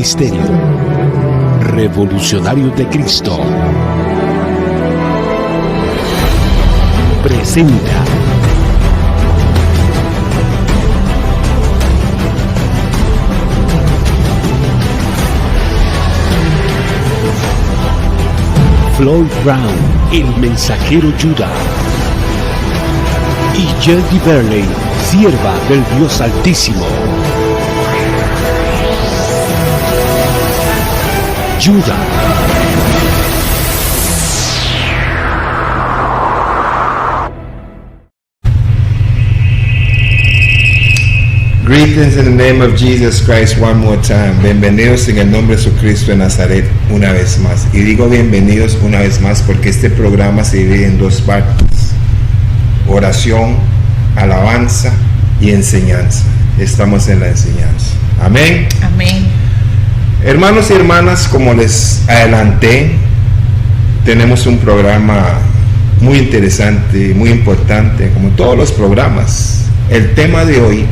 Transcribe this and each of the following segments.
Ministerio Revolucionarios de Cristo presenta Floyd Brown, el mensajero Judá, y Jeldy Verley, sierva del Dios Altísimo. Judá. Greetings in the name of Jesus Christ one more time. Bienvenidos en el nombre de Jesucristo de Nazaret una vez más. Y digo bienvenidos una vez más porque este programa se divide en dos partes: oración, alabanza y enseñanza. Estamos en la enseñanza. Amén. Amén. Hermanos y hermanas, como les adelanté, tenemos un programa muy interesante, muy importante, como todos los programas. El tema de hoy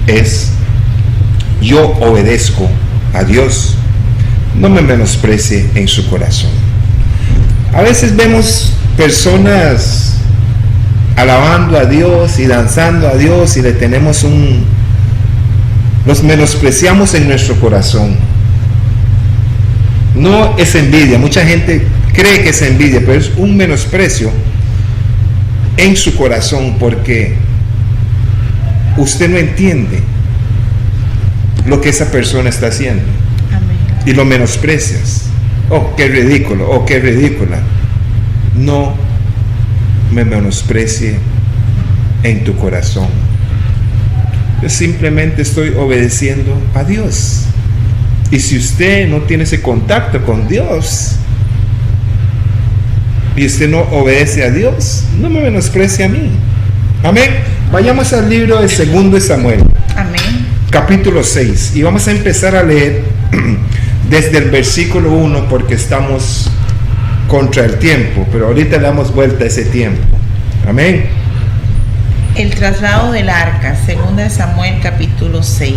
es: yo obedezco a Dios, no me menosprecie en su corazón. A veces vemos personas alabando a Dios y danzando a Dios y le tenemos los menospreciamos en nuestro corazón. No es envidia, mucha gente cree que es envidia, pero es un menosprecio en su corazón porque usted no entiende lo que esa persona está haciendo. Amén. Y lo menosprecias. Oh, qué ridículo, oh, qué ridícula. No me menosprecie en tu corazón. Yo simplemente estoy obedeciendo a Dios. Y si usted no tiene ese contacto con Dios y usted no obedece a Dios, no me menosprecie a mí. Amén. Vayamos al libro de 2 Samuel. Amén. Capítulo 6. Y vamos a empezar a leer desde el versículo 1 porque estamos contra el tiempo, pero ahorita le damos vuelta a ese tiempo. Amén. El traslado del arca, 2 Samuel capítulo 6.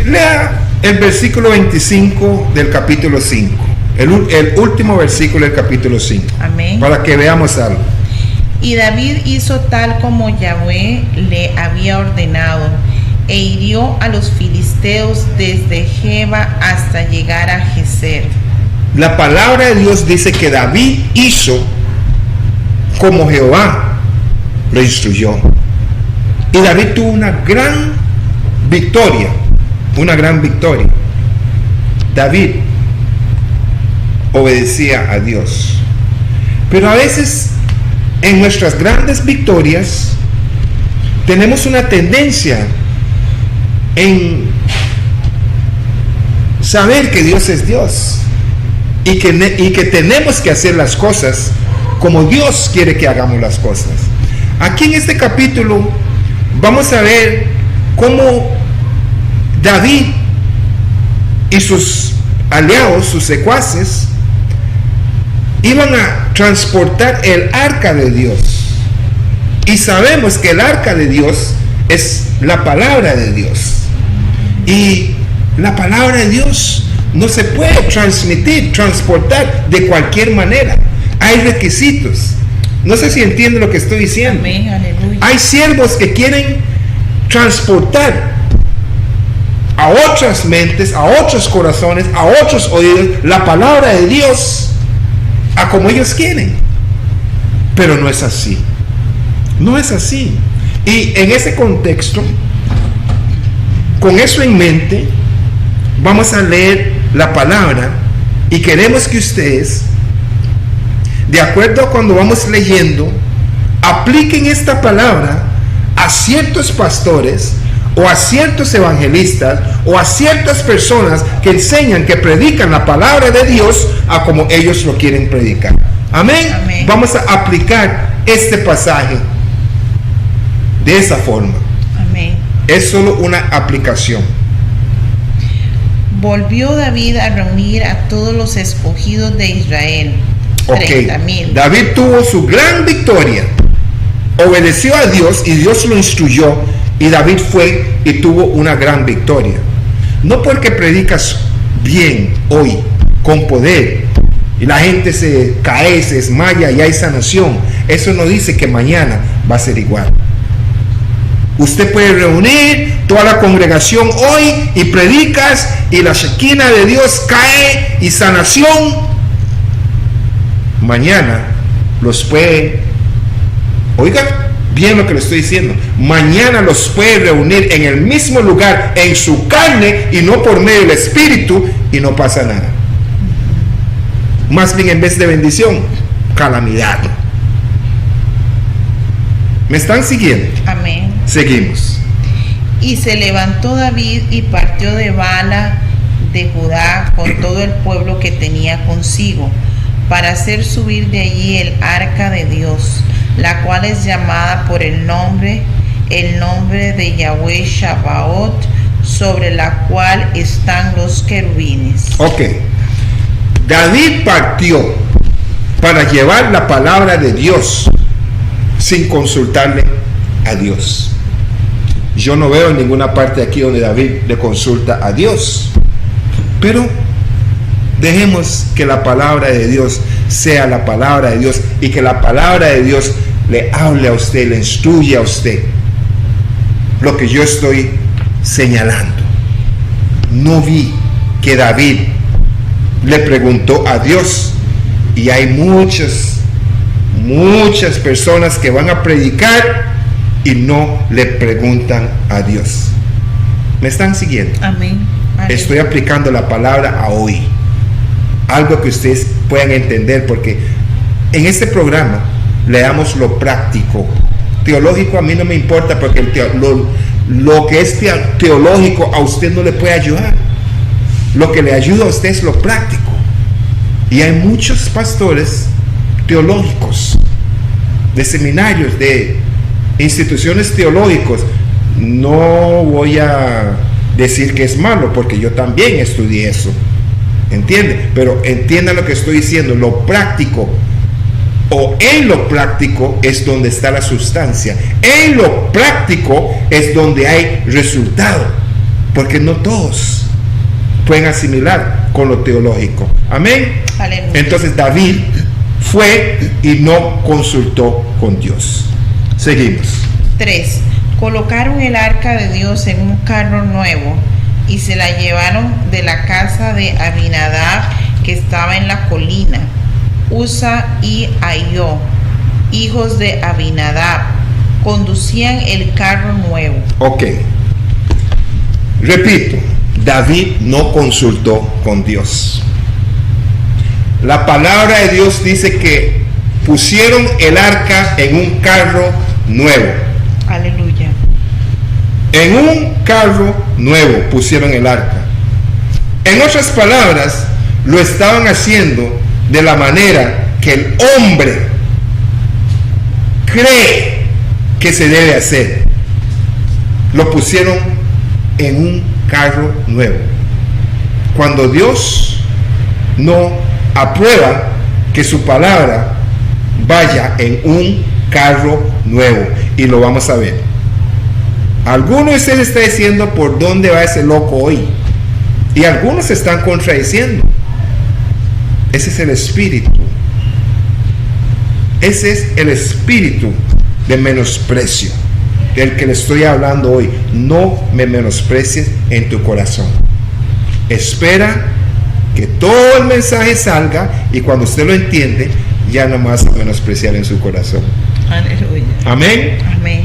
Lea el versículo 25 del capítulo 5. El último versículo del capítulo 5. Amén. Para que veamos algo. Y David hizo tal como Yahvé le había ordenado, e hirió a los filisteos desde Geba hasta llegar a Gezer. La palabra de Dios dice que David hizo como Jehová lo instruyó. Y David tuvo una gran victoria. Una gran victoria. David obedecía a Dios. Pero a veces en nuestras grandes victorias tenemos una tendencia en saber que Dios es Dios y que tenemos que hacer las cosas como Dios quiere que hagamos las cosas. Aquí en este capítulo vamos a ver cómo David y sus aliados, sus secuaces, iban a transportar el arca de Dios. Y sabemos que el arca de Dios es la palabra de Dios. Y la palabra de Dios no se puede transportar de cualquier manera. Hay requisitos. No sé si entienden lo que estoy diciendo. Amén, aleluya. Hay siervos que quieren transportar a otras mentes, a otros corazones, a otros oídos, la palabra de Dios a como ellos quieren. Pero no es así. No es así. Y en ese contexto, con eso en mente, vamos a leer la palabra y queremos que ustedes, de acuerdo a cuando vamos leyendo, apliquen esta palabra a ciertos pastores o a ciertos evangelistas o a ciertas personas que enseñan, que predican la palabra de Dios a como ellos lo quieren predicar. Amén. Amén. Vamos a aplicar este pasaje de esa forma. Amén. Es solo una aplicación. Volvió David a reunir a todos los escogidos de Israel, 30,000. David tuvo su gran victoria, obedeció a Dios y Dios lo instruyó, y David fue y tuvo una gran victoria. No porque predicas bien hoy, con poder, y la gente se cae, se desmaya y hay sanación, eso no dice que mañana va a ser igual. Usted puede reunir toda la congregación hoy y predicas y la Shekinah de Dios cae y sanación. Mañana los puede, oigan bien lo que le estoy diciendo, mañana los puede reunir en el mismo lugar, en su carne y no por medio del Espíritu, y no pasa nada. Más bien, en vez de bendición, calamidad. ¿Me están siguiendo? Amén. Seguimos. Y se levantó David y partió de Bala de Judá con todo el pueblo que tenía consigo, para hacer subir de allí el arca de Dios, la cual es llamada por el nombre de Yahweh Shabaot, sobre la cual están los querubines. Ok. David partió para llevar la palabra de Dios sin consultarle a Dios. Yo no veo en ninguna parte aquí donde David le consulta a Dios. Pero dejemos que la palabra de Dios sea la palabra de Dios y que la palabra de Dios le hable a usted, le instruya a usted lo que yo estoy señalando. No vi que David le preguntó a Dios, y hay muchas personas que van a predicar y no le preguntan a Dios. ¿Me están siguiendo? Amén. Amén. Estoy aplicando la palabra a hoy, algo que ustedes puedan entender, porque en este programa le damos lo práctico. Teológico a mí no me importa, porque lo que es teológico a usted no le puede ayudar. Lo que le ayuda a usted es lo práctico. Y hay muchos pastores teológicos, de seminarios, de instituciones teológicas. No voy a decir que es malo, porque yo también estudié eso, ¿entiende? Pero entienda lo que estoy diciendo. Lo práctico, o en lo práctico, es donde está la sustancia. En lo práctico es donde hay resultado, porque no todos pueden asimilar con lo teológico. Amén. Aleluya. Entonces David fue y no consultó con Dios. Seguimos. 3. Colocaron el arca de Dios en un carro nuevo y se la llevaron de la casa de Abinadab, que estaba en la colina. Usa y Ahio, hijos de Abinadab, conducían el carro nuevo. Ok. Repito, David no consultó con Dios. La palabra de Dios dice que pusieron el arca en un carro nuevo. Aleluya. En un carro nuevo pusieron el arca. En otras palabras, lo estaban haciendo de la manera que el hombre cree que se debe hacer. Lo pusieron en un carro nuevo, cuando Dios no aprueba que su palabra vaya en un carro nuevo. Y lo vamos a ver. Algunos de ustedes están diciendo por dónde va ese loco hoy, y algunos se están contradiciendo. Ese es el espíritu. Ese es el espíritu de menosprecio del que le estoy hablando hoy. No me menosprecies en tu corazón. Espera que todo el mensaje salga, y cuando usted lo entiende, ya no más a menospreciar en su corazón. Aleluya. Amén. Amén.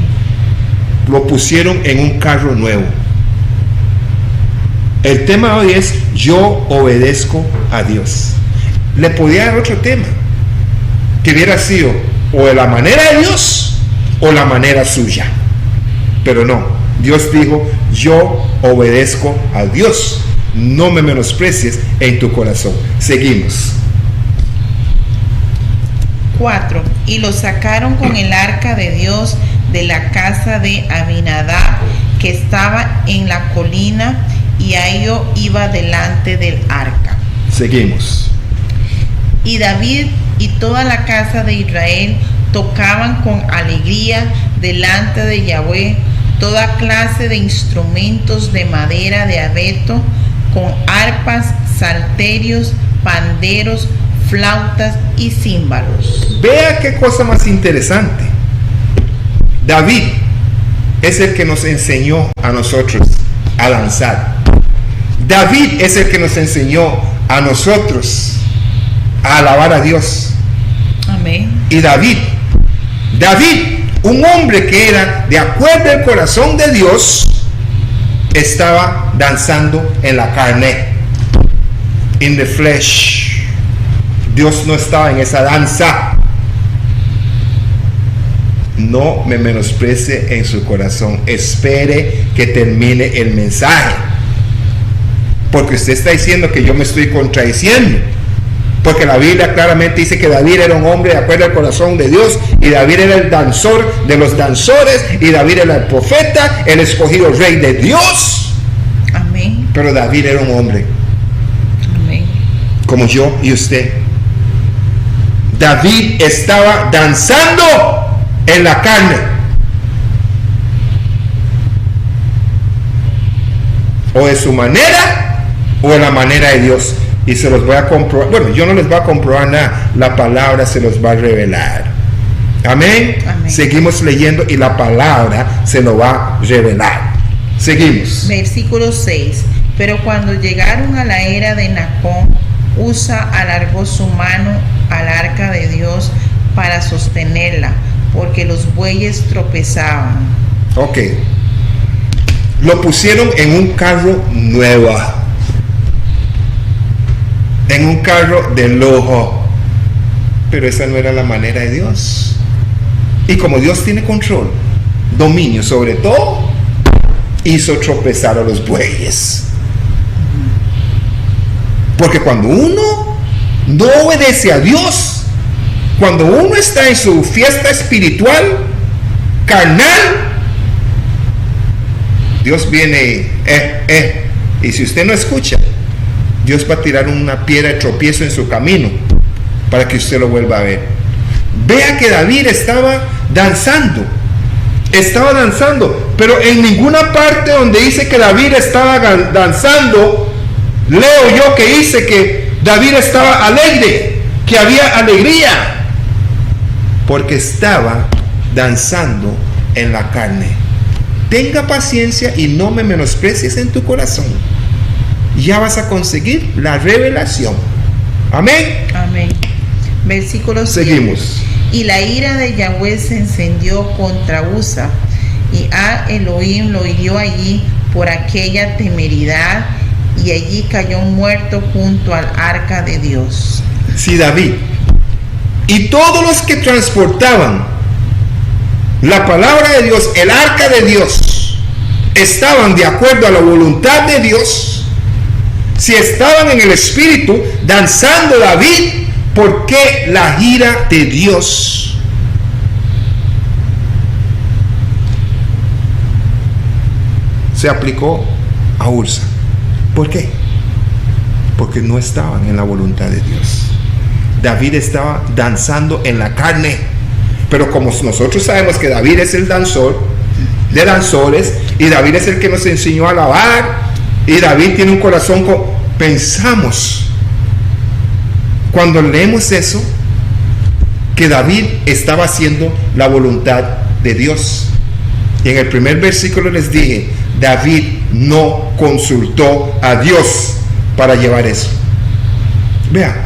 Lo pusieron en un carro nuevo. El tema hoy es: yo obedezco a Dios. Le podía dar otro tema que hubiera sido o de la manera de Dios o la manera suya, pero no. Dios dijo: yo obedezco a Dios. No me menosprecies en tu corazón. Seguimos. 4. Y lo sacaron con el arca de Dios de la casa de Abinadab, que estaba en la colina, y Ahio iba delante del arca. Seguimos. Y David y toda la casa de Israel tocaban con alegría delante de Yahweh toda clase de instrumentos de madera de abeto, con arpas, salterios, panderos, flautas y címbalos. Vea qué cosa más interesante. David es el que nos enseñó a nosotros a danzar. David es el que nos enseñó a nosotros a alabar a Dios. Amén. Y David, un hombre que era de acuerdo al corazón de Dios, estaba danzando en la carne, in the flesh. Dios no estaba en esa danza. No me menosprecie en su corazón. Espere que termine el mensaje, porque usted está diciendo que yo me estoy contradiciendo, porque la Biblia claramente dice que David era un hombre de acuerdo al corazón de Dios, y David era el danzor de los danzores, y David era el profeta, el escogido rey de Dios. Amén. Pero David era un hombre Amén. como yo y usted. David estaba danzando en la carne. O de su manera o de la manera de Dios. Y se los voy a comprobar. Bueno, yo no les voy a comprobar nada. La palabra se los va a revelar. Amén. Amén. Seguimos leyendo y la palabra se lo va a revelar. Seguimos. Versículo 6. Pero cuando llegaron a la era de Nacón, Usa alargó su mano al arca de Dios para sostenerla, porque los bueyes tropezaban. Ok. Lo pusieron en un carro nuevo, en un carro de lujo, pero esa no era la manera de Dios. Y como Dios tiene control, dominio sobre todo, hizo tropezar a los bueyes. Porque cuando uno no obedece a Dios, cuando uno está en su fiesta espiritual, carnal, Dios viene, y si usted no escucha, Dios va a tirar una piedra de tropiezo en su camino para que usted lo vuelva a ver. Vea que David estaba danzando, pero en ninguna parte donde dice que David estaba danzando, leo yo que dice que David estaba alegre, que había alegría, porque estaba danzando en la carne. Tenga paciencia y no me menosprecies en tu corazón. Ya vas a conseguir la revelación. Amén. Amén. Versículo 7. Seguimos. Y la ira de Yahweh se encendió contra Usa, y a Elohim lo hirió allí por aquella temeridad, y allí cayó muerto junto al arca de Dios. Si David y todos los que transportaban la palabra de Dios, el arca de Dios, estaban de acuerdo a la voluntad de Dios, si estaban en el espíritu danzando David, ¿por qué la ira de Dios? Se aplicó a Usa. ¿Por qué? Porque no estaban en la voluntad de Dios. David estaba danzando en la carne. Pero como nosotros sabemos que David es el danzor de danzores, y David es el que nos enseñó a alabar, y David tiene un corazón pensamos, cuando leemos eso, que David estaba haciendo la voluntad de Dios. Y en el primer versículo les dije, David no consultó a Dios para llevar eso. Vea,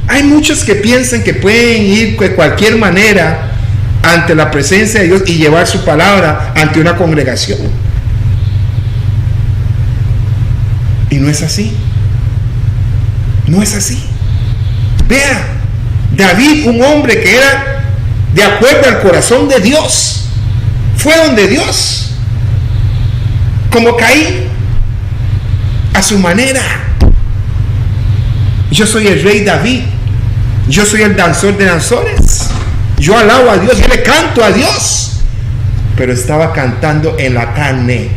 hay muchos que piensan que pueden ir de cualquier manera ante la presencia de Dios y llevar su palabra ante una congregación. Y no es así. No es así. Vea, David, un hombre que era de acuerdo al corazón de Dios, fue donde Dios, como Caín, a su manera. Yo soy el rey David, yo soy el danzor de danzores, yo alabo a Dios, yo le canto a Dios, pero estaba cantando en la carne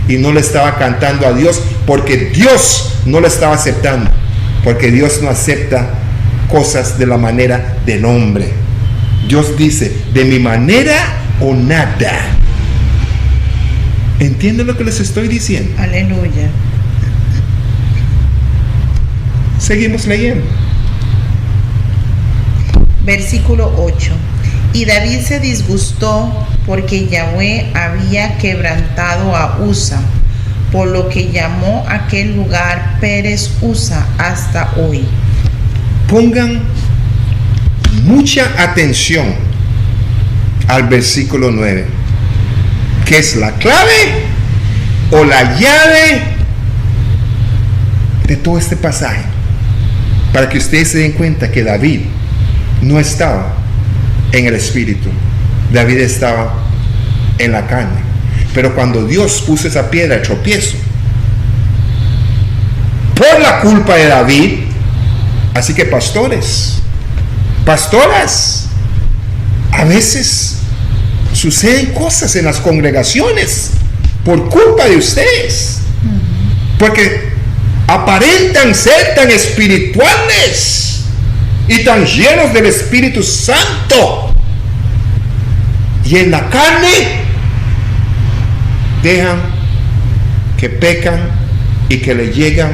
y no le estaba cantando a Dios, porque Dios no lo estaba aceptando, porque Dios no acepta cosas de la manera del hombre. Dios dice, de mi manera o nada. ¿Entienden lo que les estoy diciendo? Aleluya. Seguimos leyendo. Versículo 8. Y David se disgustó porque Yahweh había quebrantado a Usa, por lo que llamó aquel lugar Pérez Usa hasta hoy. Pongan mucha atención al versículo 9, que es la clave o la llave de todo este pasaje, para que ustedes se den cuenta que David no estaba en el espíritu, David estaba en la carne. Pero cuando Dios puso esa piedra de tropiezo por la culpa de David, así que pastores, pastoras, a veces suceden cosas en las congregaciones por culpa de ustedes, porque aparentan ser tan espirituales y tan llenos del Espíritu Santo, y en la carne dejan que pecan y que le llegan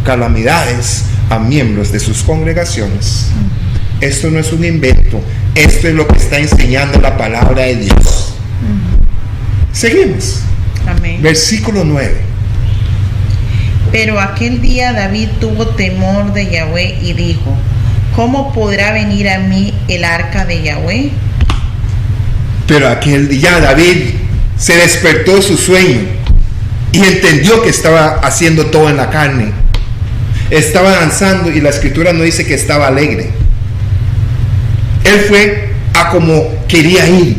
calamidades a miembros de sus congregaciones. Esto no es un invento, esto es lo que está enseñando la palabra de Dios. Seguimos. Amén. Versículo 9. Pero aquel día David tuvo temor de Yahweh y dijo: ¿cómo podrá venir a mí el arca de Yahweh? Pero aquel día David se despertó de su sueño y entendió que estaba haciendo todo en la carne. Estaba danzando, y la escritura no dice que estaba alegre. Él fue a como quería ir.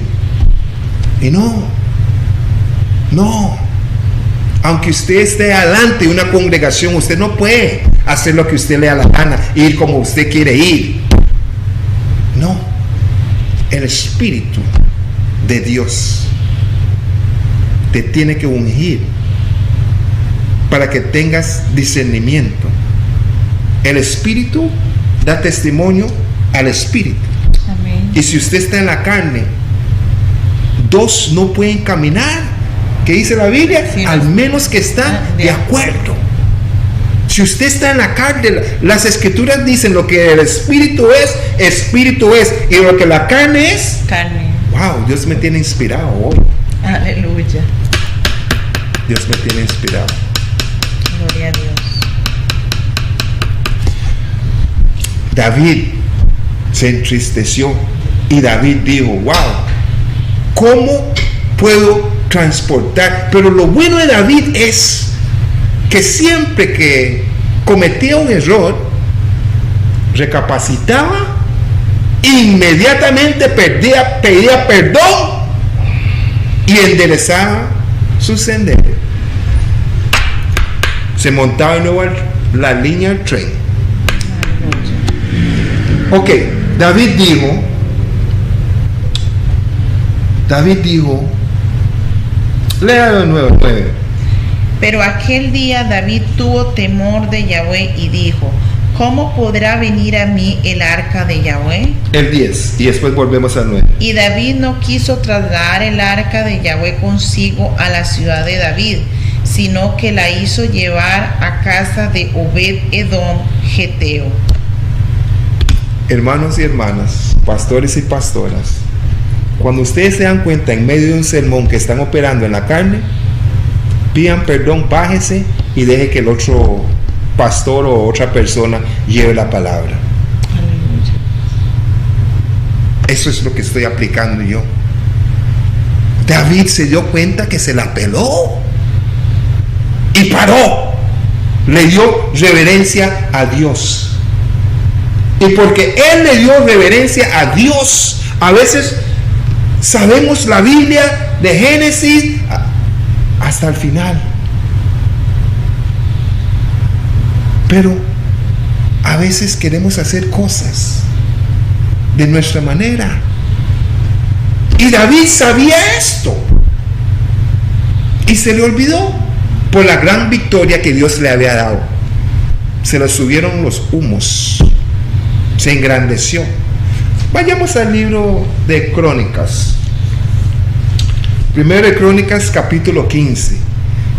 Y no. Aunque usted esté adelante de una congregación, usted no puede hacer lo que usted le da la gana, ir como usted quiere ir. No. El Espíritu de Dios te tiene que ungir para que tengas discernimiento. El Espíritu da testimonio al Espíritu. Amén. Y si usted está en la carne, dos no pueden caminar. ¿Qué dice la Biblia? Sí, al menos que están de acuerdo. Si usted está en la carne, las escrituras dicen lo que el Espíritu es, y lo que la carne es, Carne. wow, Dios me tiene inspirado hoy. Aleluya. Dios me tiene inspirado. Gloria a Dios. David se entristeció y David dijo: wow, ¿cómo puedo transportar? Pero lo bueno de David es que siempre que cometía un error, recapacitaba, inmediatamente pedía perdón y enderezaba su sendero. Se montaba de nuevo la línea del tren. Ok, David dijo, lea de nuevo, 9. Pero aquel día David tuvo temor de Yahweh y dijo: ¿cómo podrá venir a mí el arca de Yahweh? El 10, y después volvemos al 9. Y David no quiso trasladar el arca de Yahweh consigo a la ciudad de David, sino que la hizo llevar a casa de Obed-Edom Geteo. Hermanos y hermanas, pastores y pastoras, cuando ustedes se dan cuenta en medio de un sermón que están operando en la carne, pidan perdón, bájese y deje que el otro pastor o otra persona lleve la palabra. Aleluya. Eso es lo que estoy aplicando yo. David se dio cuenta que se la peló y paró, le dio reverencia a Dios. Y porque él le dio reverencia a Dios, a veces sabemos la Biblia de Génesis hasta el final, pero a veces queremos hacer cosas de nuestra manera, y David sabía esto y se le olvidó por la gran victoria que Dios le había dado. Se le subieron los humos, se engrandeció. Vayamos al libro de Crónicas, primero de Crónicas capítulo 15,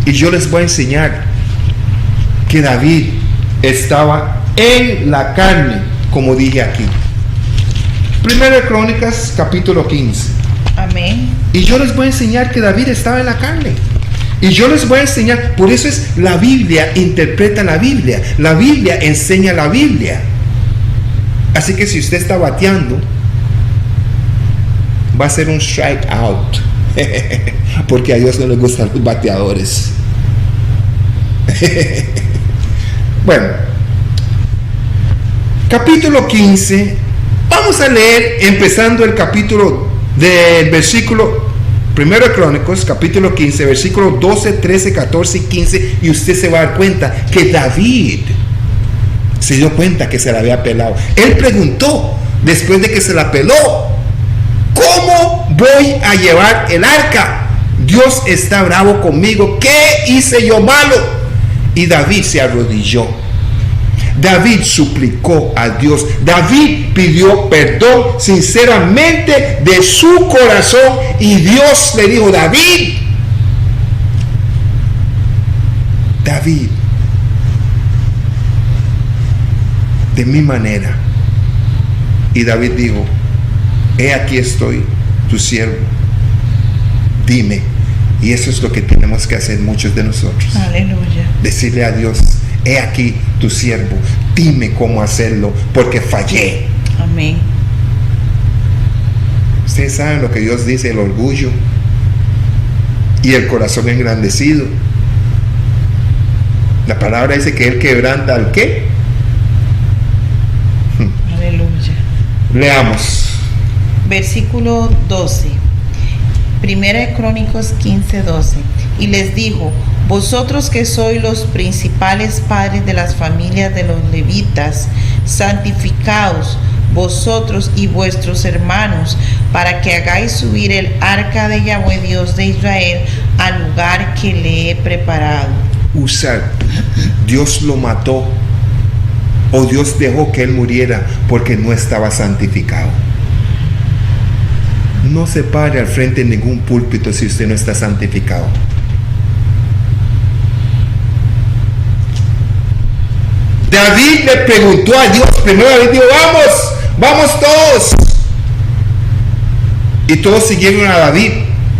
y yo les voy a enseñar que David estaba en la carne, como dije aquí. Primera de Crónicas, capítulo 15. Amén. Y yo les voy a enseñar que David estaba en la carne. Y yo les voy a enseñar, por eso es la Biblia interpreta la Biblia. La Biblia enseña la Biblia. Así que si usted está bateando, va a ser un strike out. Porque a Dios no le gustan los bateadores. Bueno, capítulo 15. Vamos a leer empezando el capítulo del versículo 1 de Crónicas, capítulo 15, versículos 12, 13, 14 y 15. Y usted se va a dar cuenta que David se dio cuenta que se la había pelado. Él preguntó, después de que se la peló, ¿cómo voy a llevar el arca? Dios está bravo conmigo. ¿Qué hice yo malo? Y David se arrodilló. David suplicó a Dios. David pidió perdón sinceramente de su corazón. Y Dios le dijo, David, de mi manera. Y David dijo, he aquí estoy, tu siervo, dime. Y eso es lo que tenemos que hacer muchos de nosotros. Aleluya. Decirle a Dios, he aquí tu siervo, dime cómo hacerlo, porque fallé. Amén. Ustedes saben lo que Dios dice, el orgullo y el corazón engrandecido. La palabra dice que Él quebranta al ¿qué? Aleluya. Leamos. Versículo 12. Primera de Crónicas 15, 12. Y les dijo, vosotros que sois los principales padres de las familias de los levitas, santificaos vosotros y vuestros hermanos, para que hagáis subir el arca de Yahweh Dios de Israel al lugar que le he preparado. Usar, Dios lo mató, o Dios dejó que él muriera porque no estaba santificado. No se pare al frente de ningún púlpito si usted no está santificado. David le preguntó a Dios, primero David dijo, vamos todos. Y todos siguieron a David.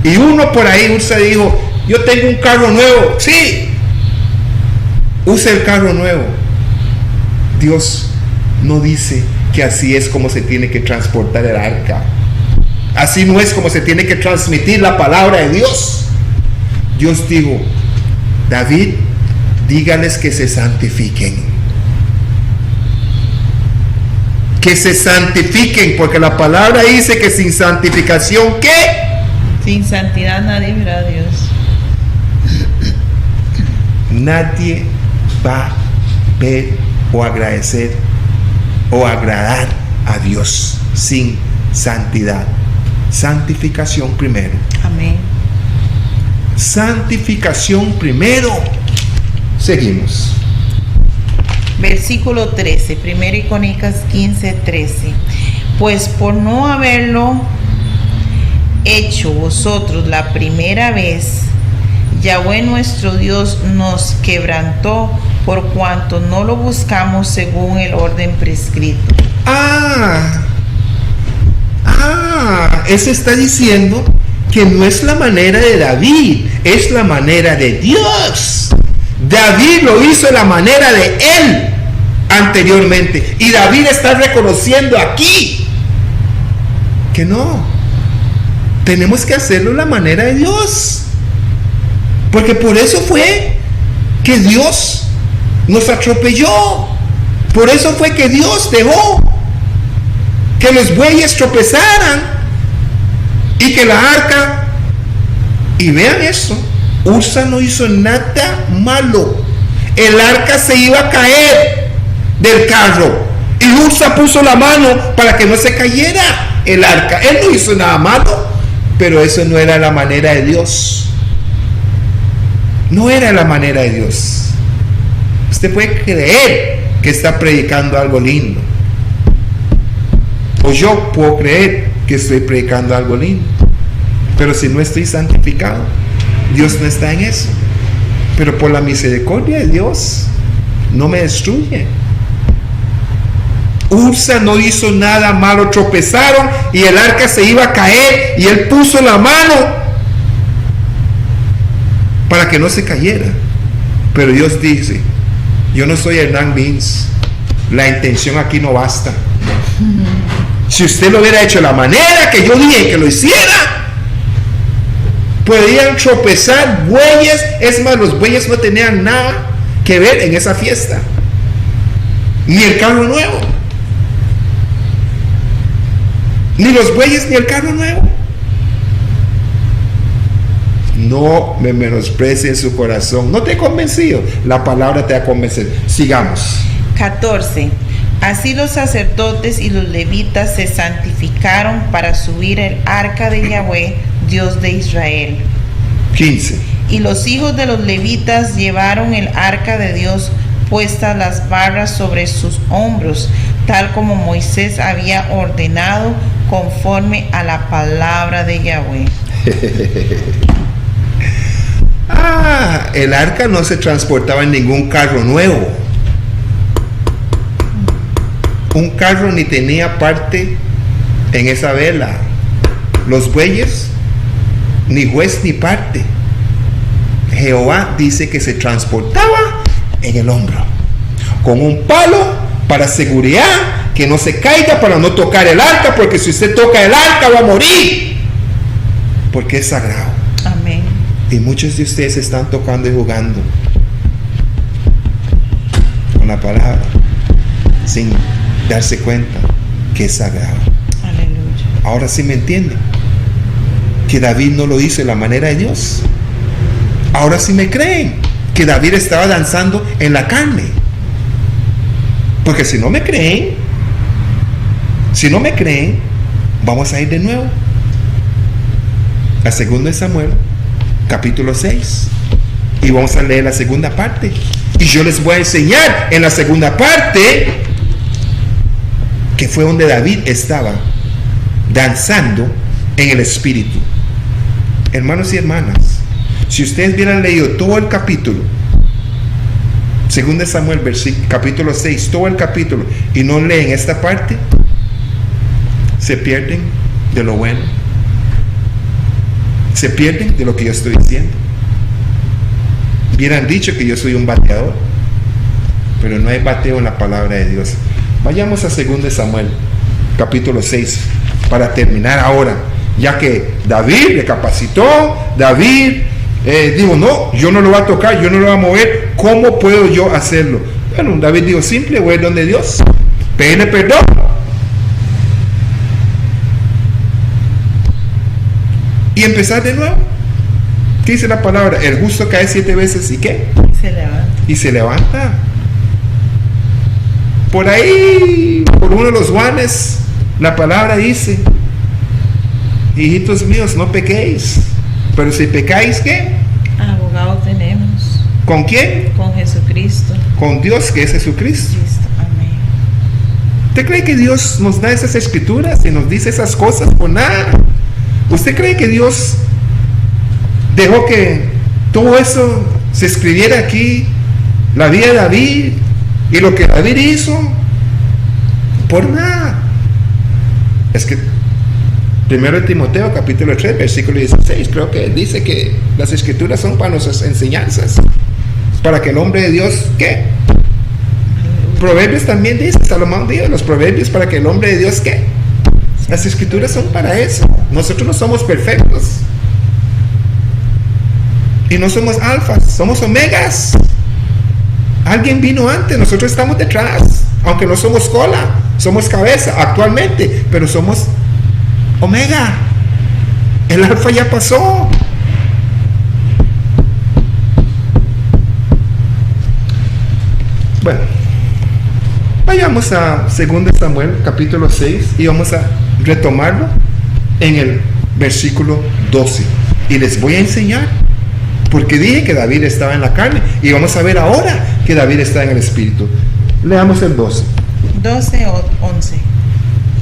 Y uno por ahí, Usa dijo, yo tengo un carro nuevo. Sí, usa el carro nuevo. Dios no dice que así es como se tiene que transportar el arca. Así no es como se tiene que transmitir la palabra de Dios. Dios dijo, David, dígales que se santifiquen. Que se santifiquen, porque la palabra dice que sin santificación, ¿qué? Sin santidad nadie verá a Dios. Nadie va a ver o agradecer o agradar a Dios sin santidad. Santificación primero. Amén. Santificación primero. Seguimos. Versículo 13, 1 Crónicas 15, 13. Pues por no haberlo hecho vosotros la primera vez, Yahweh nuestro Dios nos quebrantó por cuanto no lo buscamos según el orden prescrito. Ese está diciendo que no es la manera de David, es la manera de Dios. David lo hizo de la manera de él anteriormente. Y David está reconociendo aquí que no, tenemos que hacerlo de la manera de Dios. Porque por eso fue que Dios nos atropelló. Por eso fue que Dios dejó que los bueyes tropezaran y que la arca, y vean eso, Usa no hizo nada malo. El arca se iba a caer del carro y Usa puso la mano para que no se cayera el arca. Él no hizo nada malo, pero eso no era la manera de Dios. No era la manera de Dios. Usted puede creer que está predicando algo lindo, o yo puedo creer que estoy predicando algo lindo, pero si no estoy santificado, Dios no está en eso. Pero por la misericordia de Dios no me destruye. Usa no hizo nada malo, tropezaron y el arca se iba a caer y él puso la mano para que no se cayera. Pero Dios dice, yo no soy Hernán Means, la intención aquí no basta. Si usted lo hubiera hecho de la manera que yo dije que lo hiciera, podían tropezar bueyes. Es más, los bueyes no tenían nada que ver en esa fiesta, ni el carro nuevo, ni los bueyes ni el carro nuevo. No me menosprecie en su corazón. No te he convencido, la palabra te ha convencido. Sigamos. 14. Así los sacerdotes y los levitas se santificaron para subir el arca de Yahweh, Dios de Israel. 15. Y los hijos de los levitas llevaron el arca de Dios puestas las barras sobre sus hombros, tal como Moisés había ordenado, conforme a la palabra de Yahweh. El arca no se transportaba en ningún carro nuevo. Un carro ni tenía parte en esa vela. Los bueyes, ni juez ni parte. Jehová dice que se transportaba en el hombro, con un palo para seguridad, que no se caiga, para no tocar el arca, porque si usted toca el arca va a morir, porque es sagrado. Amén. Y muchos de ustedes están tocando y jugando con la palabra sin darse cuenta que es sagrado. Aleluya. Ahora sí me entienden que David no lo hizo de la manera de Dios. Ahora sí me creen que David estaba danzando en la carne. Porque si no me creen, vamos a ir de nuevo a 2 de Samuel capítulo 6 y vamos a leer la segunda parte, y yo les voy a enseñar en la segunda parte que fue donde David estaba danzando en el espíritu. Hermanos y hermanas, si ustedes hubieran leído todo el capítulo 2 de Samuel capítulo 6, todo el capítulo, y no leen esta parte, se pierden de lo bueno, se pierden de lo que yo estoy diciendo. Hubieran dicho que yo soy un bateador, pero no hay bateo en la palabra de Dios. Vayamos a 2 de Samuel capítulo 6 para terminar ahora, ya que David recapacitó. David dijo, no, yo no lo voy a tocar, yo no lo voy a mover. ¿Cómo puedo yo hacerlo? Bueno, David dijo, simple, voy donde Dios, pídele perdón. Y empezar de nuevo. ¿Qué dice la palabra? El justo cae 7 veces y ¿qué? Se levanta. Y se levanta. Por ahí, por uno de los Juanes, la palabra dice, hijitos míos, no pequéis, pero si pecáis, ¿qué? Abogado tenemos. ¿Con quién? Con Jesucristo. Con Dios, que es Jesucristo. Amén. ¿Usted cree que Dios nos da esas escrituras y nos dice esas cosas por nada? ¿Usted cree que Dios dejó que todo eso se escribiera aquí, la vida de David y lo que David hizo, por nada? Es que 1 Timoteo capítulo 3 versículo 16 creo que dice que las escrituras son para nuestras enseñanzas, para que el hombre de Dios, ¿qué? Proverbios también dice, Salomón dijo, los proverbios para que el hombre de Dios, ¿qué? Las escrituras son para eso. Nosotros no somos perfectos y no somos alfas, somos omegas. Alguien vino antes, nosotros estamos detrás, aunque no somos cola, somos cabeza actualmente, pero somos omega. El alfa ya pasó. Bueno, vayamos a 2 de Samuel capítulo 6 y vamos a retomarlo en el versículo 12 y les voy a enseñar, porque dije que David estaba en la carne y vamos a ver ahora que David está en el espíritu. Leamos el 12. 12 o 11.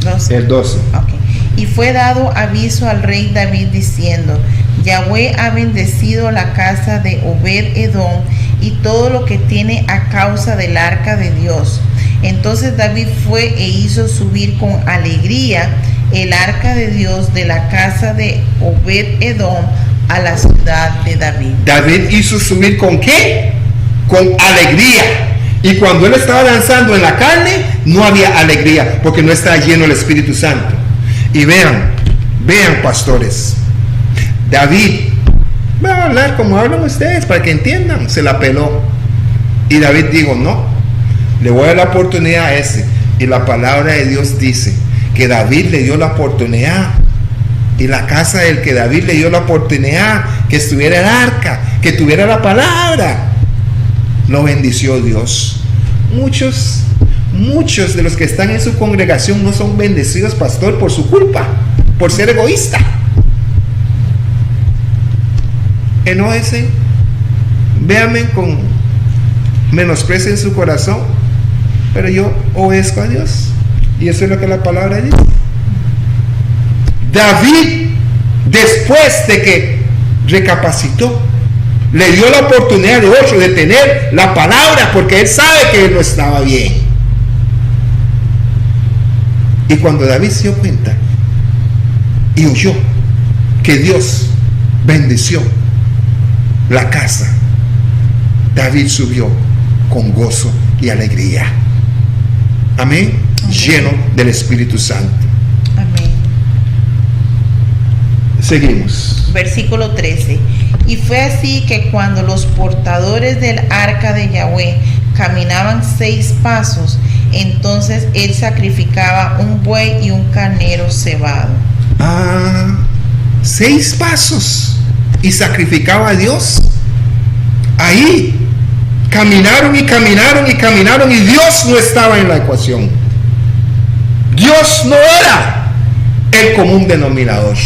12. El 12. Okay. Y fue dado aviso al rey David diciendo, Yahweh ha bendecido la casa de Obed Edom y todo lo que tiene a causa del arca de Dios. Entonces David fue e hizo subir con alegría el arca de Dios de la casa de Obed-Edom a la ciudad de David. David hizo subir ¿con qué? Con alegría. Y cuando él estaba danzando en la carne, no había alegría, porque no estaba lleno el Espíritu Santo. Y vean, pastores, David, voy a hablar como hablan ustedes para que entiendan, se la peló. Y David dijo, no, le voy a dar la oportunidad a ese. Y la palabra de Dios dice que David le dio la oportunidad. Y la casa del que David le dio la oportunidad, que estuviera el arca, que tuviera la palabra, lo bendició Dios. Muchos de los que están en su congregación no son bendecidos, pastor, por su culpa, por ser egoísta. Enójese, véame con menosprecio en su corazón, pero yo obedezco a Dios, y eso es lo que la palabra dice. David, después de que recapacitó, le dio la oportunidad de otro de tener la palabra, porque él sabe que él no estaba bien. Y cuando David se dio cuenta y oyó que Dios bendició la casa, David subió con gozo y alegría. Amén. Lleno del Espíritu Santo. Amén. Seguimos. Versículo 13. Y fue así que cuando los portadores del arca de Yahweh caminaban 6 pasos, entonces él sacrificaba un buey y un carnero cebado. 6 pasos y sacrificaba a Dios. Ahí caminaron y Dios no estaba en la ecuación. Dios no era el común denominador.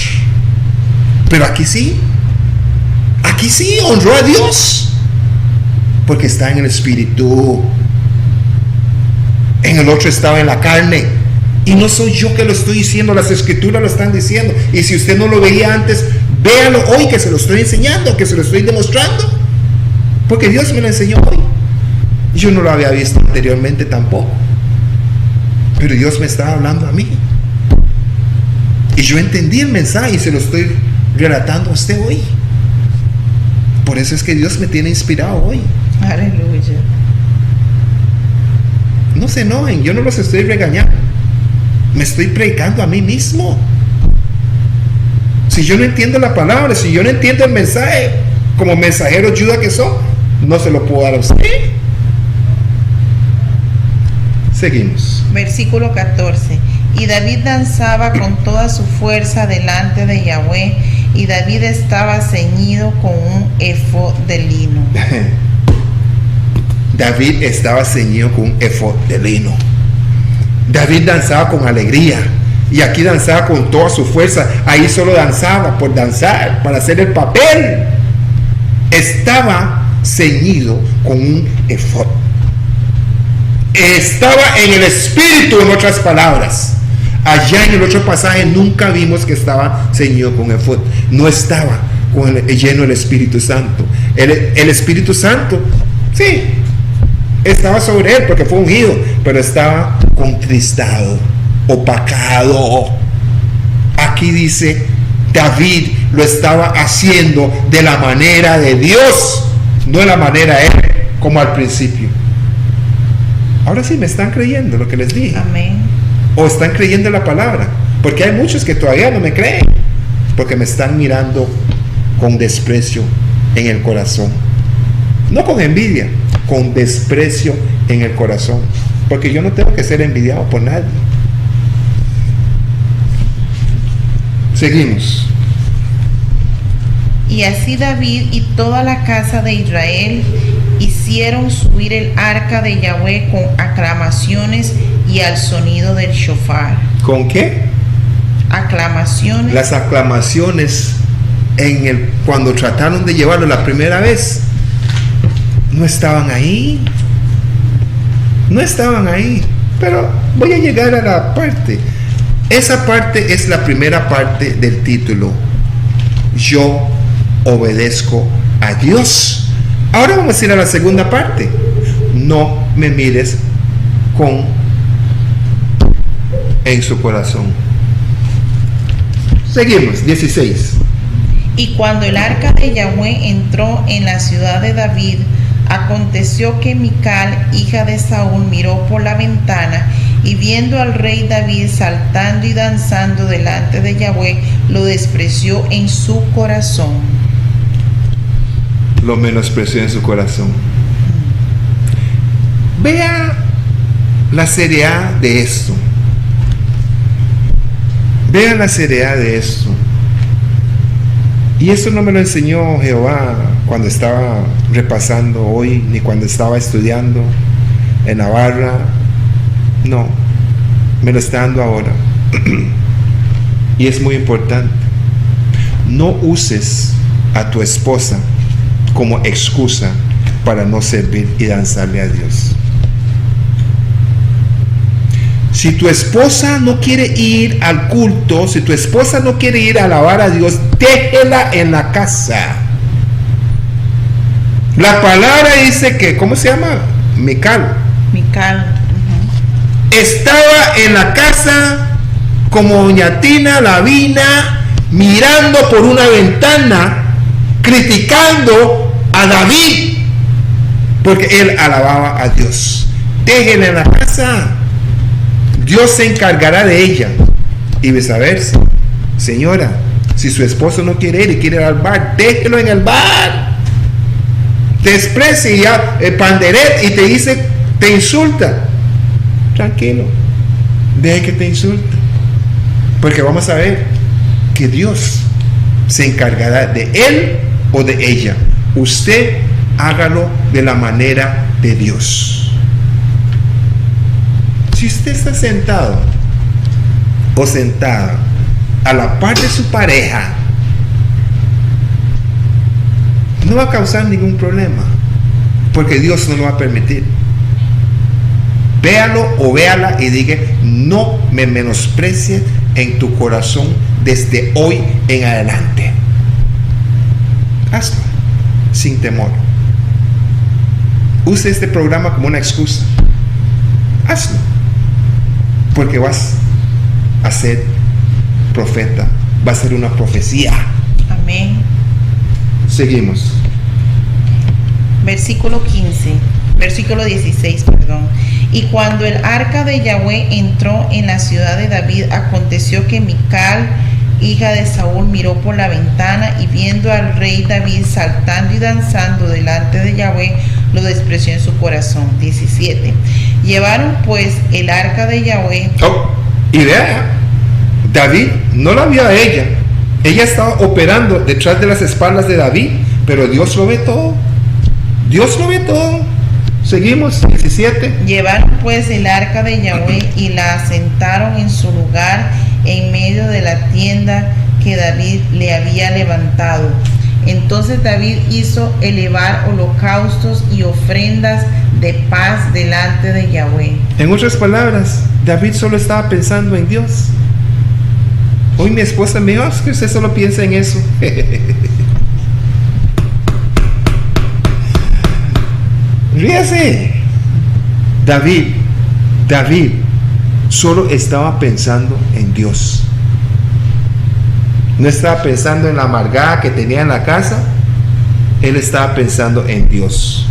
Pero aquí sí honró a Dios, porque está en el Espíritu. En el otro estaba en la carne. Y no soy yo que lo estoy diciendo, las Escrituras lo están diciendo. Y si usted no lo veía antes, véalo hoy, que se lo estoy enseñando, que se lo estoy demostrando, porque Dios me lo enseñó hoy. Yo no lo había visto anteriormente tampoco, pero Dios me estaba hablando a mí, y yo entendí el mensaje y se lo estoy relatando a usted hoy. Por eso es que Dios me tiene inspirado hoy. Aleluya. No se enojen, yo no los estoy regañando, me estoy predicando a mí mismo. Si yo no entiendo la palabra, si yo no entiendo el mensaje, como mensajero ayuda que soy, no se lo puedo dar a usted. Seguimos. Versículo 14. Y David danzaba con toda su fuerza delante de Yahweh, y David estaba ceñido con un efod de lino. David estaba ceñido con un efod de lino. David danzaba con alegría, y aquí danzaba con toda su fuerza. Ahí solo danzaba por danzar, para hacer el papel. Estaba ceñido con un efod. Estaba en el Espíritu, en otras palabras. Allá en el otro pasaje nunca vimos que estaba ceñido con efod. No estaba lleno del Espíritu Santo. El Espíritu Santo, sí, estaba sobre él porque fue ungido, pero estaba contristado, opacado. Aquí dice, David lo estaba haciendo de la manera de Dios, no de la manera de él, como al principio. Ahora sí me están creyendo lo que les dije. Amén. O están creyendo la palabra, porque hay muchos que todavía no me creen, porque me están mirando con desprecio en el corazón. No con envidia, con desprecio en el corazón, porque yo no tengo que ser envidiado por nadie. Seguimos. Y así David y toda la casa de Israel hicieron subir el arca de Yahweh con aclamaciones y al sonido del shofar. ¿Con qué? Aclamaciones. Las aclamaciones cuando trataron de llevarlo la primera vez, no estaban ahí. No estaban ahí. Pero voy a llegar a la parte. Esa parte es la primera parte del título. Yo obedezco a Dios. Ahora vamos a ir a la segunda parte. No me mires en su corazón. Seguimos, 16. Y cuando el arca de Yahweh entró en la ciudad de David, aconteció que Mical, hija de Saúl, miró por la ventana y viendo al rey David saltando y danzando delante de Yahweh, lo despreció en su corazón. Lo menospreció en su corazón. Vea la seriedad de esto. Vean la seriedad de esto. Y esto no me lo enseñó Jehová cuando estaba repasando hoy, ni cuando estaba estudiando en Navarra. No, me lo está dando ahora. Y es muy importante. No uses a tu esposa como excusa para no servir y danzarle a Dios. Si tu esposa no quiere ir al culto, si tu esposa no quiere ir a alabar a Dios, déjela en la casa. La palabra dice que, ¿cómo se llama? Mical. Estaba en la casa como doña Tina Lavina, mirando por una ventana, criticando a David, porque él alababa a Dios. Déjela en la casa. Dios se encargará de ella. Y viceversa. Señora, si su esposo no quiere ir y quiere ir al bar, déjelo en el bar. Desprecia el panderet y te dice, te insulta. Tranquilo, deje que te insulte. Porque vamos a ver que Dios se encargará de él o de ella. Usted hágalo de la manera de Dios. Si usted está sentado o sentada a la par de su pareja, no va a causar ningún problema, porque Dios no lo va a permitir. Véalo o véala y diga, no me menosprecies en tu corazón desde hoy en adelante. Hazlo sin temor. Use este programa como una excusa. Hazlo. Porque vas a ser profeta, va a ser una profecía. Amén. Seguimos. Versículo 16, perdón. Y cuando el arca de Yahweh entró en la ciudad de David, aconteció que Mical, hija de Saúl, miró por la ventana y viendo al rey David saltando y danzando delante de Yahweh, lo despreció en su corazón. 17. Llevaron pues el arca de Yahweh. Y vea, David no la vio a ella. Ella estaba operando detrás de las espaldas de David, pero Dios lo ve todo. Dios lo ve todo. Seguimos, 17. Llevaron pues el arca de Yahweh y la asentaron en su lugar en medio de la tienda que David le había levantado. Entonces David hizo elevar holocaustos y ofrendas de paz delante de Yahweh. En otras palabras, David solo estaba pensando en Dios. Hoy mi esposa me dijo, que usted solo piensa en eso. Ríase. David solo estaba pensando en Dios. No estaba pensando en la amargada que tenía en la casa. Él estaba pensando en Dios.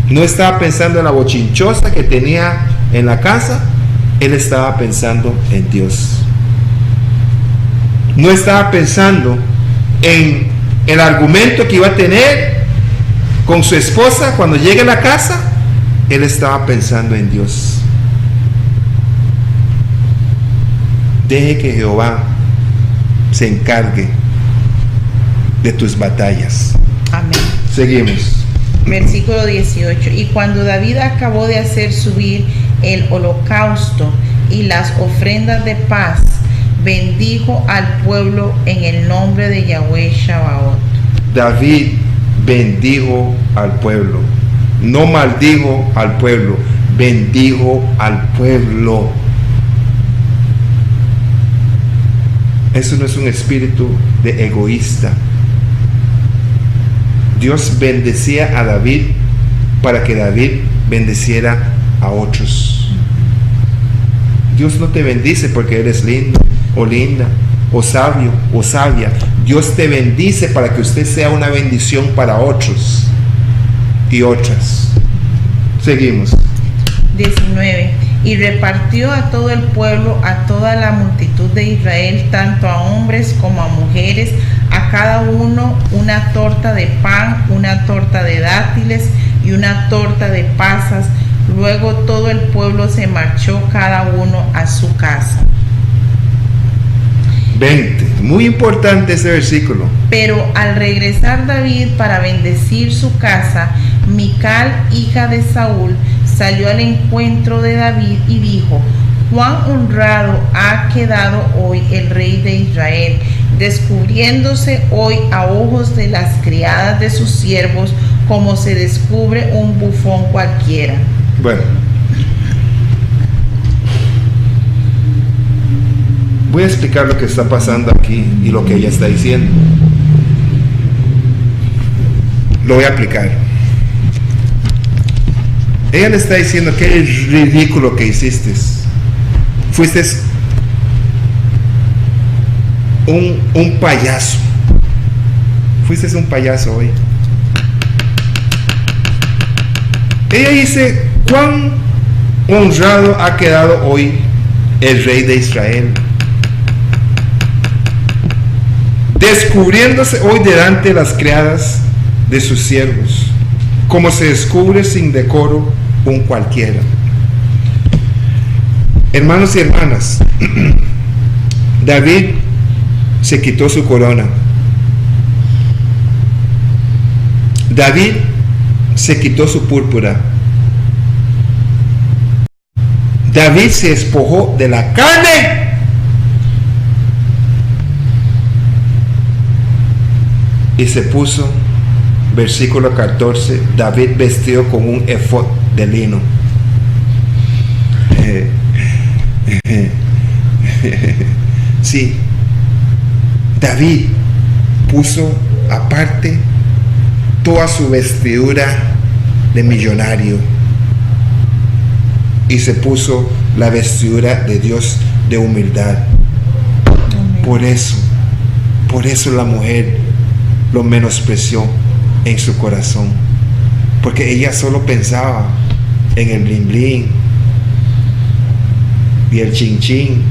No estaba pensando en la bochinchosa que tenía en la casa. Él estaba pensando en Dios. No estaba pensando en el argumento que iba a tener con su esposa cuando llegue a la casa. Él estaba pensando en Dios. Deje que Jehová se encargue de tus batallas. Amén. Seguimos. Versículo 18. Y cuando David acabó de hacer subir el holocausto y las ofrendas de paz, bendijo al pueblo en el nombre de Yahweh Shabaoth. David bendijo al pueblo. No maldijo al pueblo, bendijo al pueblo. Eso no es un espíritu de egoísta. Dios bendecía a David para que David bendeciera a otros. Dios no te bendice porque eres lindo o linda o sabio o sabia. Dios te bendice para que usted sea una bendición para otros y otras. Seguimos. 19. Y repartió a todo el pueblo, a toda la multitud de Israel, tanto a hombres como a mujeres, a cada uno una torta de pan, una torta de dátiles y una torta de pasas. Luego todo el pueblo se marchó, cada uno a su casa. 20. Muy importante este versículo. Pero al regresar David para bendecir su casa, Mical, hija de Saúl, salió al encuentro de David y dijo: cuán honrado ha quedado hoy el rey de Israel, descubriéndose hoy a ojos de las criadas de sus siervos, como se descubre un bufón cualquiera. Bueno, voy a explicar lo que está pasando aquí y lo que ella está diciendo. Lo voy a aplicar. Ella le está diciendo que es ridículo que hiciste. Fuiste un payaso. Fuiste un payaso hoy. Ella dice: cuán honrado ha quedado hoy el rey de Israel, descubriéndose hoy delante de las criadas de sus siervos, como se descubre sin decoro un cualquiera. Hermanos y hermanas, David se quitó su corona. David se quitó su púrpura. David se despojó de la carne y se puso, versículo 14, David vestido con un efod de lino. Sí, David puso aparte toda su vestidura de millonario y se puso la vestidura de Dios de humildad. Por eso la mujer lo menospreció en su corazón, porque ella solo pensaba en el blin blin y el chin chin,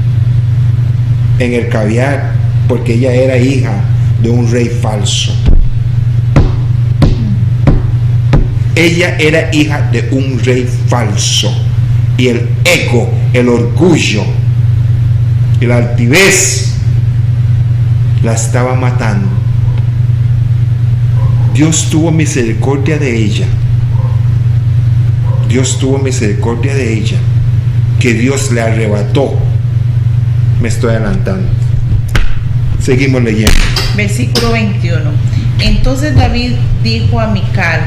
en el caviar, porque ella era hija de un rey falso. Ella era hija de un rey falso, y el ego, el orgullo y la altivez la estaba matando. Dios tuvo misericordia de ella. Dios tuvo misericordia de ella, que Dios le arrebató. Me estoy adelantando. Seguimos leyendo. Versículo 21. Entonces David dijo a Mical: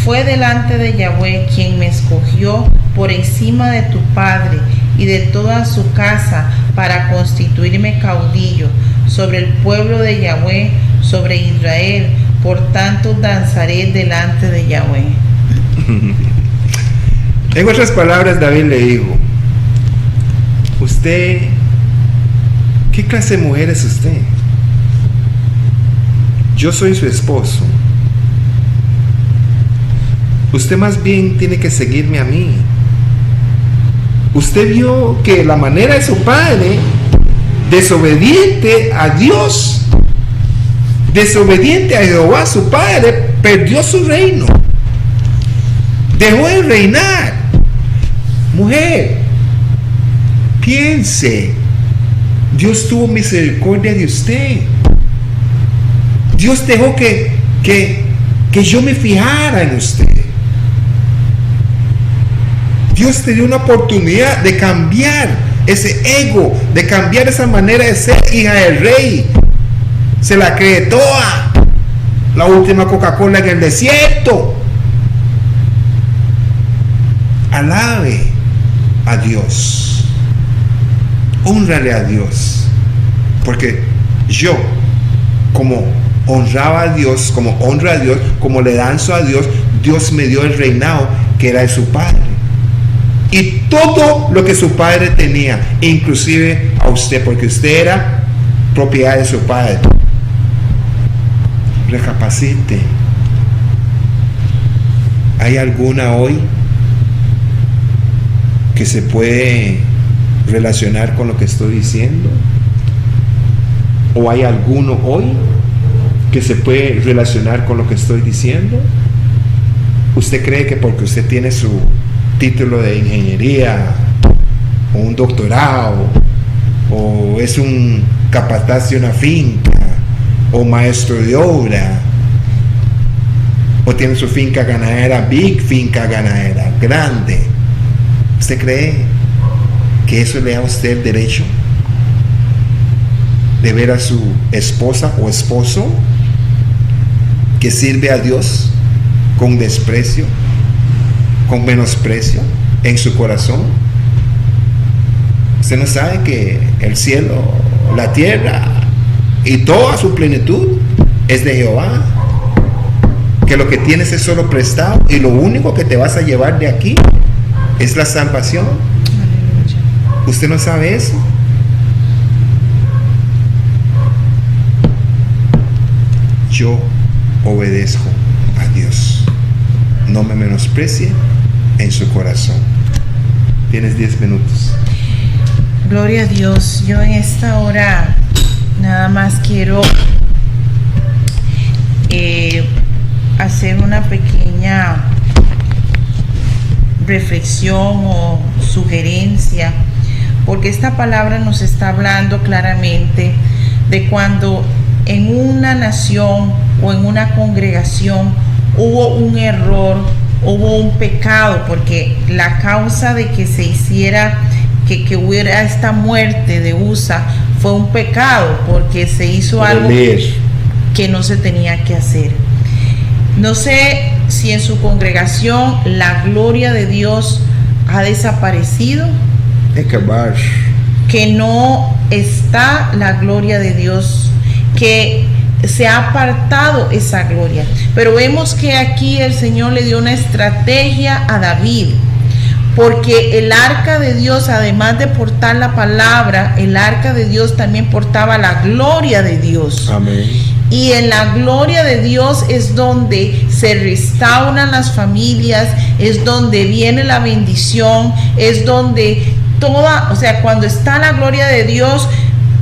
fue delante de Yahweh quien me escogió por encima de tu padre y de toda su casa para constituirme caudillo sobre el pueblo de Yahweh, sobre Israel. Por tanto danzaré delante de Yahweh. En otras palabras, David le dijo: usted, ¿qué clase de mujer es usted? Yo soy su esposo. Usted más bien tiene que seguirme a mí. Usted vio que la manera de su padre, desobediente a Dios, desobediente a Jehová su padre, perdió su reino, dejó de reinar. Mujer, piense, Dios tuvo misericordia de usted. Dios dejó que yo me fijara en usted. Dios te dio una oportunidad de cambiar ese ego, de cambiar esa manera de ser hija del rey. Se la cree toda, la última Coca-Cola en el desierto. Alabe a Dios, honrale a Dios, porque yo, como honraba a Dios, como honra a Dios, como le danzo a Dios, Dios me dio el reinado que era de su padre. Y todo lo que su padre tenía, inclusive a usted, porque usted era propiedad de su padre. Recapacite. ¿Hay alguna hoy que se puede relacionar con lo que estoy diciendo? ¿O hay alguno hoy que se puede relacionar con lo que estoy diciendo? ¿Usted cree que porque usted tiene su título de ingeniería o un doctorado o es un capataz de una finca o maestro de obra o tiene su finca ganadera, big finca ganadera, grande, usted cree que eso le da a usted el derecho de ver a su esposa o esposo que sirve a Dios con desprecio, con menosprecio en su corazón? Usted no sabe que el cielo, la tierra y toda su plenitud es de Jehová, que lo que tienes es solo prestado y lo único que te vas a llevar de aquí es la salvación. ¿Usted no sabe eso? Yo obedezco a Dios. No me menosprecie en su corazón. Tienes 10 minutos. Gloria a Dios. Yo en esta hora nada más quiero hacer una pequeña reflexión o sugerencia, porque esta palabra nos está hablando claramente de cuando en una nación o en una congregación hubo un error, hubo un pecado, porque la causa de que se hiciera, que hubiera esta muerte de Usa fue un pecado, porque se hizo algo que no se tenía que hacer. No sé si en su congregación la gloria de Dios ha desaparecido, que no está la gloria de Dios, que se ha apartado esa gloria. Pero vemos que aquí el Señor le dio una estrategia a David, porque el arca de Dios, además de portar la palabra, el arca de Dios también portaba la gloria de Dios. Amén. Y en la gloria de Dios es donde se restauran las familias, es donde viene la bendición, es donde toda, o sea, cuando está la gloria de Dios,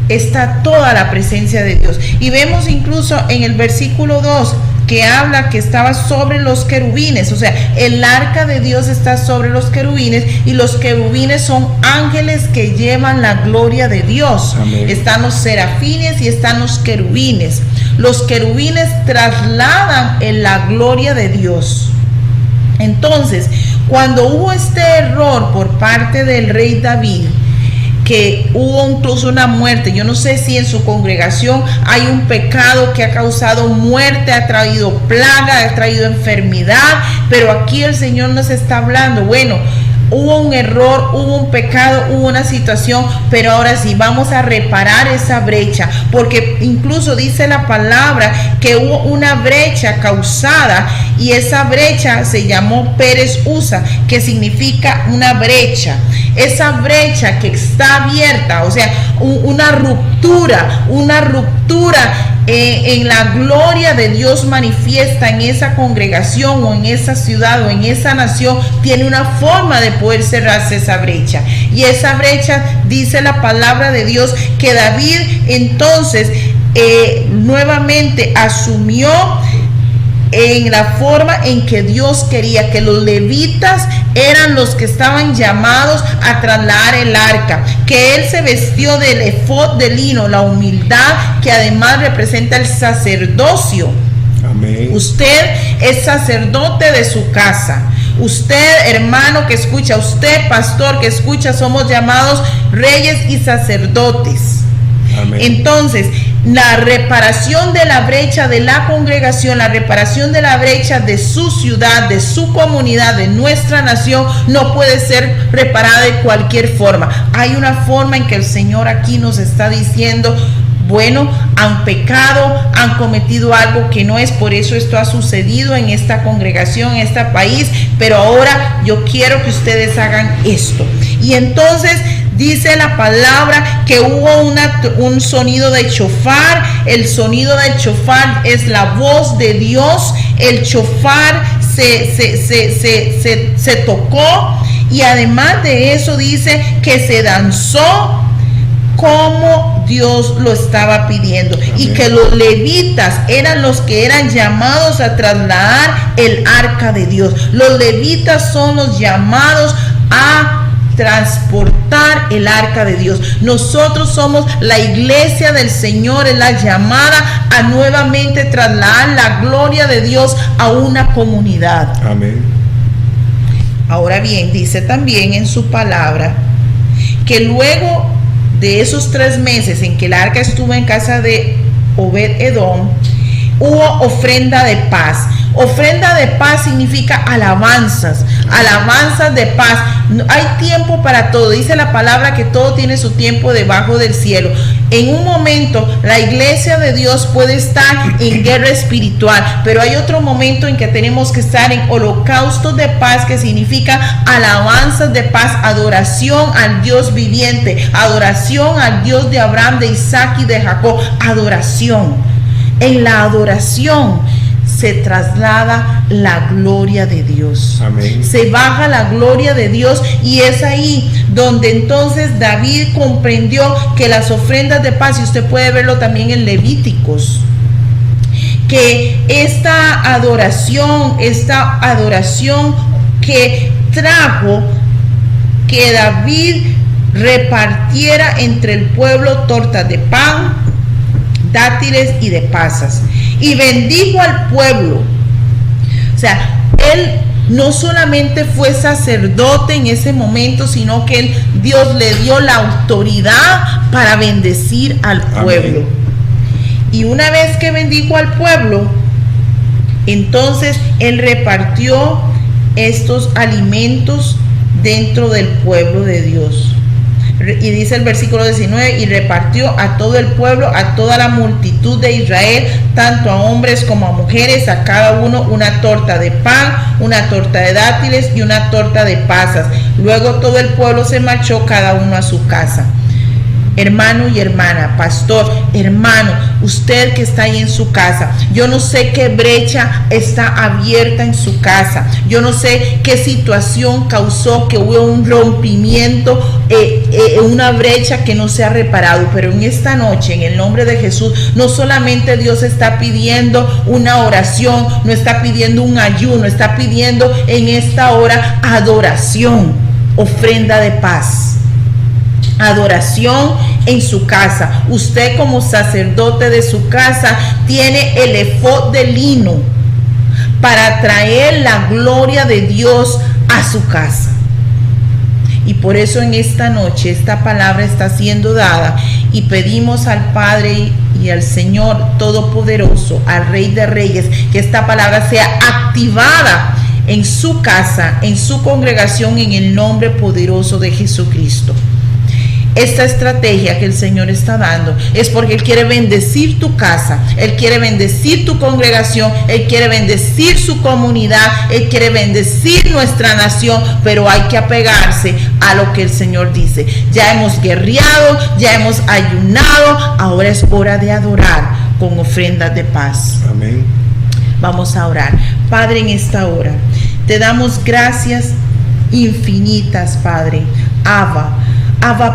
está toda la presencia de Dios. Y vemos incluso en el versículo 2 que habla que estaba sobre los querubines, o sea, el arca de Dios está sobre los querubines, y los querubines son ángeles que llevan la gloria de Dios. Amén. Están los serafines y están los querubines. Los querubines trasladan en la gloria de Dios. Entonces, cuando hubo este error por parte del rey David, que hubo incluso una muerte, yo no sé si en su congregación hay un pecado que ha causado muerte, ha traído plaga, ha traído enfermedad, pero aquí el Señor nos está hablando, bueno, hubo un error, hubo un pecado, hubo una situación, pero ahora sí vamos a reparar esa brecha, porque incluso dice la palabra que hubo una brecha causada, y esa brecha se llamó Pérez Usa, que significa una brecha. Esa brecha que está abierta, o sea, una ruptura en la gloria de Dios manifiesta en esa congregación o en esa ciudad o en esa nación, tiene una forma de poder cerrarse esa brecha. Y esa brecha, dice la palabra de Dios, que David entonces nuevamente asumió en la forma en que Dios quería, que los levitas eran los que estaban llamados a trasladar el arca, que él se vistió del efod de lino, la humildad que además representa el sacerdocio. Amén. Usted es sacerdote de su casa. Usted, hermano que escucha, usted, pastor que escucha, somos llamados reyes y sacerdotes. Amén. Entonces, la reparación de la brecha de la congregación, la reparación de la brecha de su ciudad, de su comunidad, de nuestra nación, no puede ser reparada de cualquier forma. Hay una forma en que el Señor aquí nos está diciendo: bueno, han pecado, han cometido algo que no es, por eso esto ha sucedido en esta congregación, en este país, pero ahora yo quiero que ustedes hagan esto. Y entonces dice la palabra que hubo un sonido de chofar. El sonido del chofar es la voz de Dios. El chofar se tocó, y además de eso dice que se danzó como Dios lo estaba pidiendo. Amén. Y que los levitas eran los que eran llamados a trasladar el arca de Dios. Los levitas son los llamados a transportar el arca de Dios. Nosotros somos la iglesia del Señor, es la llamada a nuevamente trasladar la gloria de Dios a una comunidad. Amén. Ahora bien, dice también en su palabra que luego de esos 3 meses en que el arca estuvo en casa de Obed-Edom, hubo ofrenda de paz. Ofrenda de paz significa alabanzas de paz. Hay tiempo para todo. Dice la palabra que todo tiene su tiempo debajo del cielo. En un momento la iglesia de Dios puede estar en guerra espiritual, pero hay otro momento en que tenemos que estar en holocaustos de paz, que significa alabanzas de paz, adoración al Dios viviente, adoración al Dios de Abraham, de Isaac y de Jacob. Adoración. En la adoración se traslada la gloria de Dios. Amén. Se baja la gloria de Dios, y es ahí donde entonces David comprendió que las ofrendas de paz, y usted puede verlo también en Levíticos, que esta adoración que trajo que David repartiera entre el pueblo tortas de pan, dátiles y de pasas, y bendijo al pueblo. O sea, él no solamente fue sacerdote en ese momento, sino que Dios le dio la autoridad para bendecir al pueblo. Amén. Y una vez que bendijo al pueblo, entonces él repartió estos alimentos dentro del pueblo de Dios. Y dice el versículo 19, y repartió a todo el pueblo, a toda la multitud de Israel, tanto a hombres como a mujeres, a cada uno una torta de pan, una torta de dátiles y una torta de pasas. Luego todo el pueblo se marchó, cada uno a su casa. Hermano y hermana, pastor, hermano, usted que está ahí en su casa, yo no sé qué brecha está abierta en su casa, yo no sé qué situación causó que hubo un rompimiento, una brecha que no se ha reparado, pero en esta noche, en el nombre de Jesús, no solamente Dios está pidiendo una oración, no está pidiendo un ayuno, está pidiendo en esta hora adoración, ofrenda de paz. Adoración en su casa. Usted como sacerdote de su casa tiene el efod de lino para traer la gloria de Dios a su casa. Y por eso en esta noche esta palabra está siendo dada, y pedimos al Padre y al Señor Todopoderoso, al Rey de Reyes, que esta palabra sea activada en su casa, en su congregación, en el nombre poderoso de Jesucristo. Esta estrategia que el Señor está dando es porque Él quiere bendecir tu casa, Él quiere bendecir tu congregación, Él quiere bendecir su comunidad, Él quiere bendecir nuestra nación, pero hay que apegarse a lo que el Señor dice. Ya hemos guerreado, ya hemos ayunado, ahora es hora de adorar con ofrendas de paz. Amén. Vamos a orar. Padre, en esta hora te damos gracias infinitas, Padre. Abba,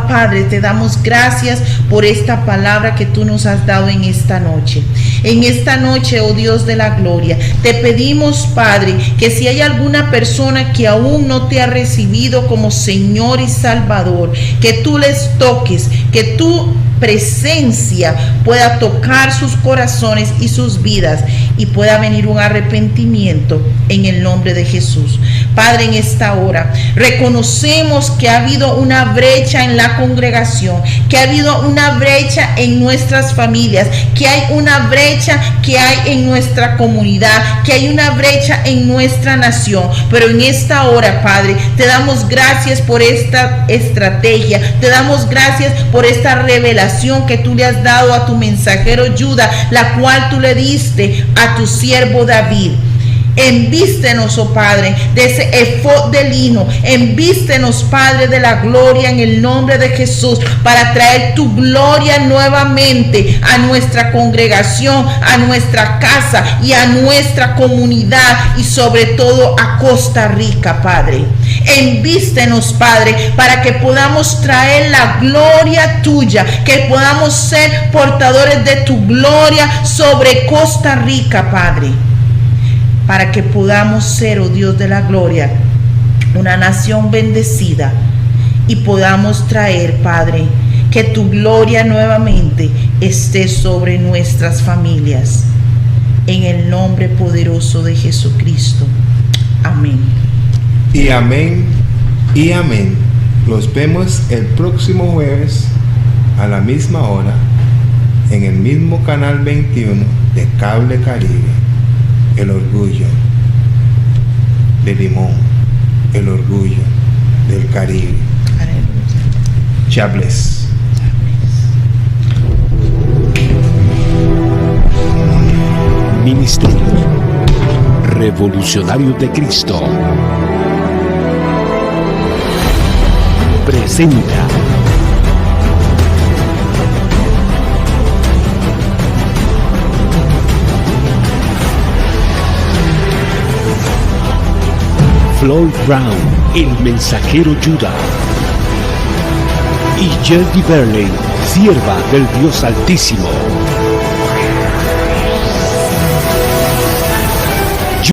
Padre, te damos gracias por esta palabra que tú nos has dado en esta noche. En esta noche, oh Dios de la gloria, te pedimos, Padre, que si hay alguna persona que aún no te ha recibido como Señor y Salvador, que tú les toques, que tu presencia pueda tocar sus corazones y sus vidas, y pueda venir un arrepentimiento en el nombre de Jesús. Padre, en esta hora reconocemos que ha habido una brecha en la congregación, que ha habido una brecha en nuestras familias, que hay una brecha que hay en nuestra comunidad, que hay una brecha en nuestra nación. Pero en esta hora, Padre, te damos gracias por esta estrategia, te damos gracias por esta revelación revelación que tú le has dado a tu mensajero Judas, la cual tú le diste a tu siervo David. Envístenos, oh Padre, de ese efod de lino. Envístenos, Padre, de la gloria en el nombre de Jesús, para traer tu gloria nuevamente a nuestra congregación, a nuestra casa y a nuestra comunidad, y sobre todo a Costa Rica, Padre. Envístenos, Padre, para que podamos traer la gloria tuya, que podamos ser portadores de tu gloria sobre Costa Rica, Padre, para que podamos ser, oh Dios de la gloria, una nación bendecida, y podamos traer, Padre, que tu gloria nuevamente esté sobre nuestras familias. En el nombre poderoso de Jesucristo. Amén. Y amén, y amén. Los vemos el próximo jueves a la misma hora en el mismo canal 21 de Cable Caribe. El orgullo de Limón, el orgullo del Caribe. Chables. Ministerio Revolucionario de Cristo presenta Floyd Brown, el mensajero Judas, y Jeldy Verley, sierva del Dios Altísimo.